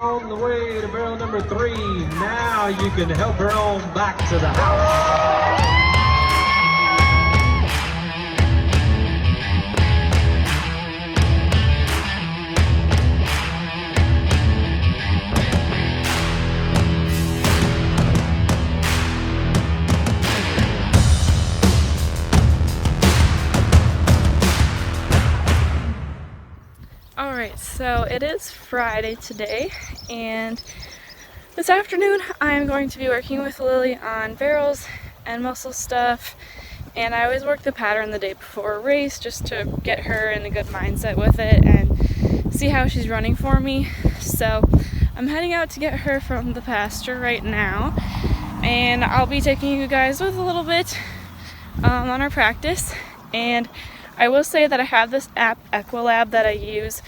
On the way to barrel number 3. Now you can help her on back to the house. Alright, so it is Friday today, and this afternoon I am going to be working with Lily on barrels and muscle stuff, and I always work the pattern the day before a race just to get her in a good mindset with it and see how she's running for me. So I'm heading out to get her from the pasture right now, and I'll be taking you guys with a little bit on our practice. And I will say that I have this app, Equilab, that I use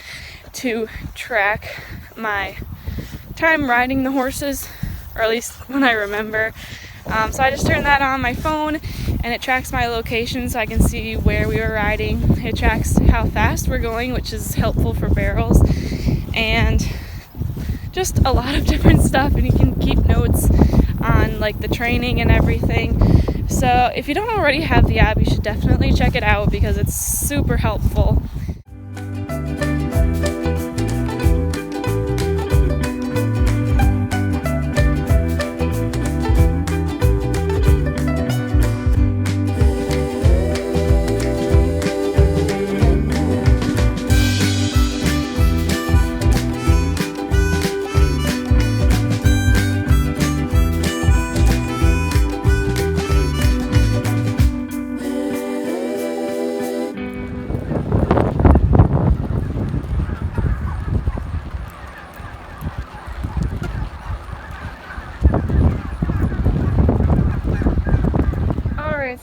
to track my time riding the horses, or at least when I remember. So I just turn that on my phone, and it tracks my location so I can see where we were riding. It tracks how fast we're going, which is helpful for barrels, and just a lot of different stuff, and you can keep notes on like the training and everything. So if you don't already have the app, you should definitely check it out because it's super helpful.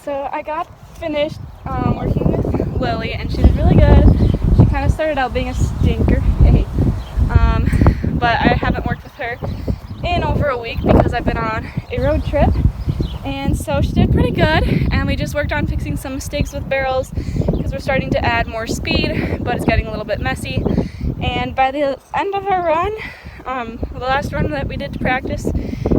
So I got finished working with Lily, and she did really good. She kind of started out being a stinker, but I haven't worked with her in over a week because I've been on a road trip, and so she did pretty good. And we just worked on fixing some mistakes with barrels because we're starting to add more speed, but it's getting a little bit messy. And by the end of our run, the last run that we did to practice,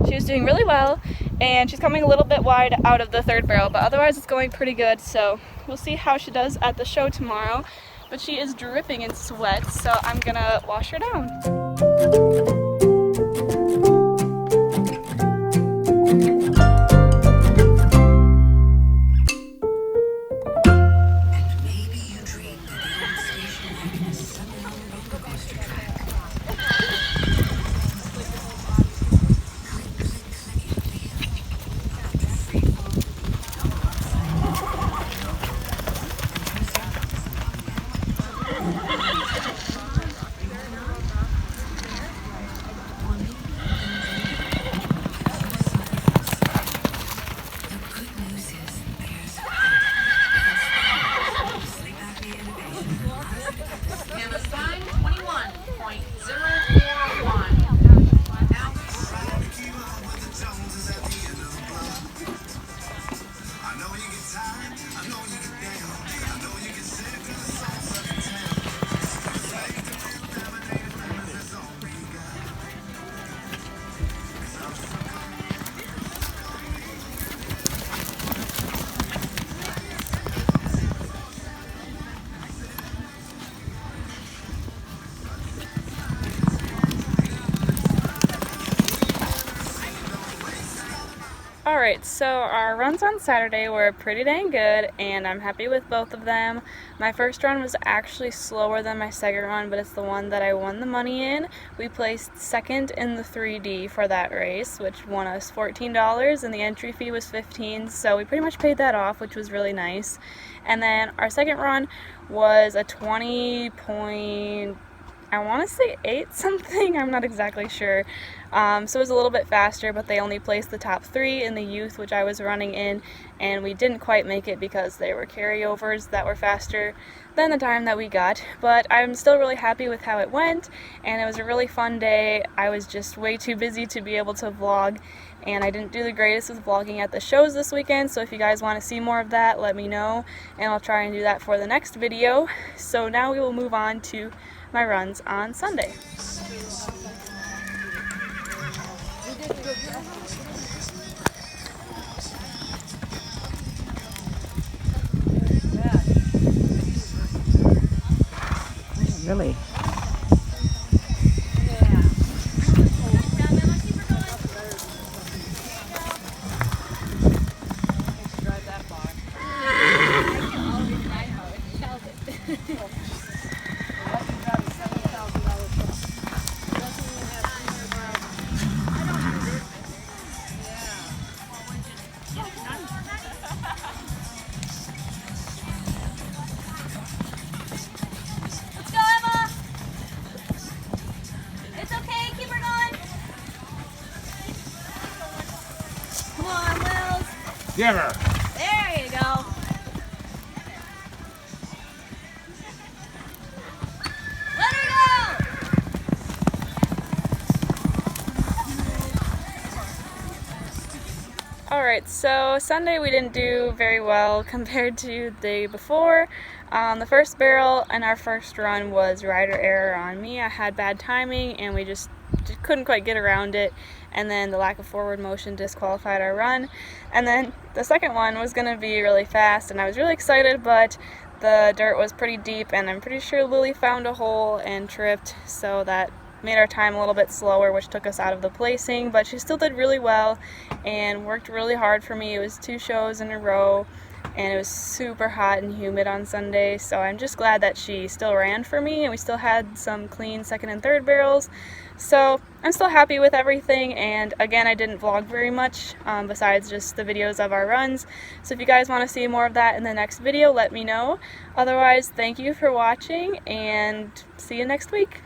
she was doing really well, and she's coming a little bit wide out of the third barrel, but otherwise it's going pretty good. So we'll see how she does at the show tomorrow. But she is dripping in sweat, so I'm gonna wash her down. Alright, so our runs on Saturday were pretty dang good, and I'm happy with both of them. My first run was actually slower than my second run, but it's the one that I won the money in. We placed second in the 3D for that race, which won us $14, and the entry fee was $15, so we pretty much paid that off, which was really nice. And then our second run was a 20 point, I want to say 8 something, I'm not exactly sure. So it was a little bit faster, but they only placed the top 3 in the youth, which I was running in, and we didn't quite make it because there were carryovers that were faster than the time that we got. But I'm still really happy with how it went, and it was a really fun day. I was just way too busy to be able to vlog, and I didn't do the greatest with vlogging at the shows this weekend, so if you guys want to see more of that, let me know, and I'll try and do that for the next video. So now we will move on to my runs on Sunday. Really? Let's go, Emma! It's okay, keep her going! Come on, Wills! Give her. There you go! Let her go! Alright, so Sunday we didn't do very well compared to the day before. The first barrel in our first run was rider error on me. I had bad timing and we just couldn't quite get around it, and then the lack of forward motion disqualified our run. And then the second one was going to be really fast and I was really excited, but the dirt was pretty deep and I'm pretty sure Lily found a hole and tripped, so that made our time a little bit slower, which took us out of the placing, but she still did really well and worked really hard for me. It was 2 shows in a row and it was super hot and humid on Sunday, so I'm just glad that she still ran for me and we still had some clean second and third barrels. So I'm still happy with everything, and again, I didn't vlog very much besides just the videos of our runs. So if you guys want to see more of that in the next video, let me know. Otherwise, thank you for watching and see you next week.